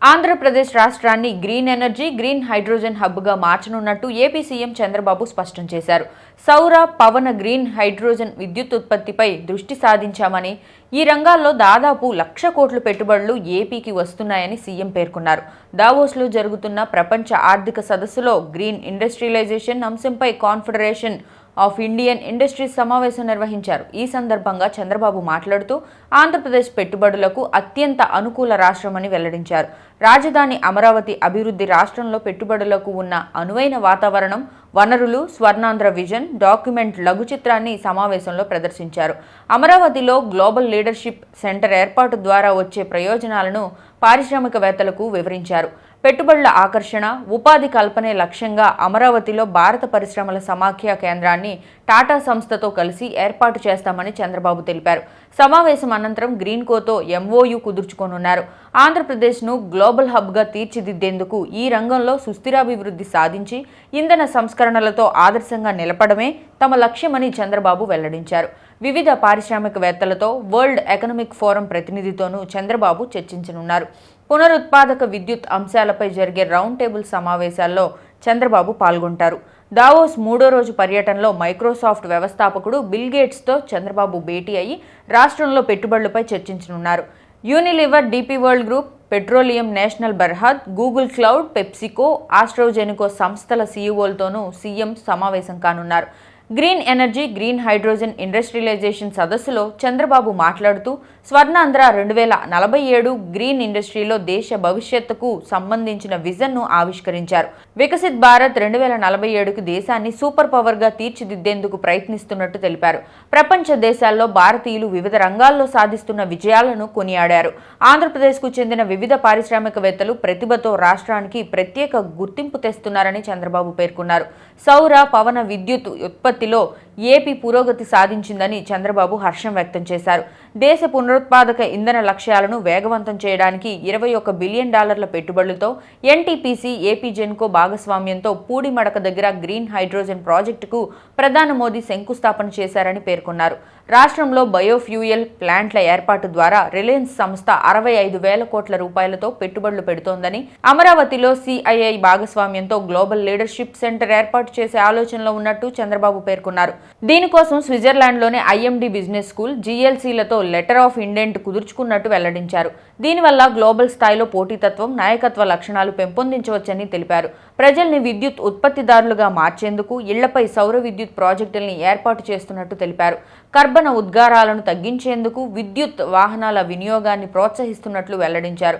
ఆంధ్రప్రదేశ్ రాష్ట్రాన్ని green energy, green hydrogen హబ్గా మార్చనున్నట్టు AP CM Chandrababu స్పష్టం చేశారు. సౌర, పవన, గ్రీన్ హైడ్రోజన్ విద్యుత్ ఉత్పత్తిపై దృష్టి సాధించామని, ఈ రంగాల్లో దాదాపు 1,00,000 కోట్ల పెట్టుబడులు ఏపీకి వస్తున్నాయని సీఎం పేర్కొన్నారు. దావోస్లో జరుగుతున్న ప్రపంచ ఆర్థిక సదస్సులో గ్రీన్ ఇండస్ట్రియలైజేషన్ అంశంపై కాన్ఫెడరేషన్ ఆఫ్ ఇండియన్ ఇండస్ట్రీస్ సమావేశం నిర్వహించారు. ఈ సందర్భంగా చంద్రబాబు మాట్లాడుతూ ఆంధ్రప్రదేశ్ పెట్టుబడులకు అత్యంత అనుకూల రాష్ట్రమని వెల్లడించారు. రాజధాని అమరావతి అభివృద్ధి రాష్ట్రంలో పెట్టుబడులకు ఉన్న అనువైన వాతావరణం, వనరులు, స్వర్ణాంధ్ర విజన్ డాక్యుమెంట్ లఘు చిత్రాన్ని సమావేశంలో ప్రదర్శించారు. అమరావతిలో గ్లోబల్ లీడర్షిప్ సెంటర్ ఏర్పాటు ద్వారా వచ్చే ప్రయోజనాలను పారిశ్రామికవేత్తలకు వివరించారు. పెట్టుబడుల ఆకర్షణ, ఉపాధి కల్పనే లక్ష్యంగా అమరావతిలో భారత పరిశ్రమల సమాఖ్య కేంద్రాన్ని టాటా సంస్థతో కలిసి ఏర్పాటు చేస్తామని చంద్రబాబు తెలిపారు. సమావేశం అనంతరం గ్రీన్కోతో ఎంఓయూ కుదుర్చుకోనున్నారు. ఆంధ్రప్రదేశ్ను గ్లోబల్ హబ్గా తీర్చిదిద్దేందుకు ఈ రంగంలో సుస్థిరాభివృద్ధి సాధించి ఇంధన సంస్కరణలతో ఆదర్శంగా నిలపడమే తమ లక్ష్యమని చంద్రబాబు వెల్లడించారు. వివిధ పారిశ్రామికవేత్తలతో, వరల్డ్ ఎకనామిక్ ఫోరం ప్రతినిధితోనూ చంద్రబాబు చర్చించనున్నారు. పునరుత్పాదక విద్యుత్ అంశాలపై జరిగే రౌండ్ టేబుల్ సమావేశాల్లో చంద్రబాబు పాల్గొంటారు. దావోస్ 3వ రోజు పర్యటనలో మైక్రోసాఫ్ట్ వ్యవస్థాపకుడు బిల్ గేట్స్తో చంద్రబాబు భేటీ అయి రాష్ట్రంలో పెట్టుబడులపై చర్చించనున్నారు. Unilever, DP World group, petroleum national Berhad, Google cloud, PepsiCo, AstraZeneca సంస్థల సీఈఓలతోనూ సీఎం సమావేశం కానున్నారు. Green energy, green hydrogen industrialisation సదస్సులో చంద్రబాబు మాట్లాడుతూ స్వర్ణాంధ్ర 2047 గ్రీన్ ఇండస్ట్రీలో దేశ భవిష్యత్తుకు సంబంధించిన విజన్ను ఆవిష్కరించారు. వికసిత్ భారత్ 2047కు దేశాన్ని సూపర్ పవర్గా తీర్చిదిద్దేందుకు ప్రయత్నిస్తున్నట్టు తెలిపారు. ప్రపంచ దేశాల్లో భారతీయులు వివిధ రంగాల్లో సాధిస్తున్న విజయాలను కొనియాడారు. ఆంధ్రప్రదేశ్కు చెందిన వివిధ పారిశ్రామికవేత్తలు ప్రతిభతో రాష్ట్రానికి ప్రత్యేక గుర్తింపు తెస్తున్నారని చంద్రబాబు పేర్కొన్నారు. సౌర, పవన విద్యుత్ ఉత్పత్తిలో ఏపీ పురోగతి సాధించిందని చంద్రబాబు హర్షం వ్యక్తం చేశారు. దేశ పునరుత్పాదక ఇంధన లక్ష్యాలను వేగవంతం చేయడానికి $21 బిలియన్ పెట్టుబడులతో ఎన్టీపీసీ, ఏపీ జెన్కో భాగస్వామ్యంతో పూడిమడక దగ్గర గ్రీన్ హైడ్రోజన్ ప్రాజెక్టుకు ప్రధాని మోదీ శంకుస్థాపన చేశారని పేర్కొన్నారు. రాష్ట్రంలో బయోఫ్యూయల్ ప్లాంట్ల ఏర్పాటు ద్వారా రిలయన్స్ సంస్థ 65,000 కోట్ల రూపాయలతో పెట్టుబడులు పెడుతోందని, అమరావతిలో సిఐఐ భాగస్వామ్యంతో గ్లోబల్ లీడర్షిప్ సెంటర్ ఏర్పాటు చేసే ఆలోచనలో ఉన్నట్టు చంద్రబాబు పేర్కొన్నారు. దీనికోసం స్విట్జర్లాండ్లోని ఐఎండి బిజినెస్ స్కూల్, జీఎల్సీలతో లెటర్ ఆఫ్ ఇండెంట్ కుదుర్చుకున్నట్టు వెల్లడించారు. దీనివల్ల గ్లోబల్ స్థాయిలో పోటీతత్వం, నాయకత్వ లక్షణాలు పెంపొందించవచ్చని తెలిపారు. ప్రజల్ని విద్యుత్ ఉత్పత్తిదారులుగా మార్చేందుకు ఇళ్లపై సౌర విద్యుత్ ప్రాజెక్టుల్ని ఏర్పాటు చేస్తున్నట్టు తెలిపారు. కర్బన ఉద్గారాలను తగ్గించేందుకు విద్యుత్ వాహనాల వినియోగాన్ని ప్రోత్సహిస్తున్నట్లు వెల్లడించారు.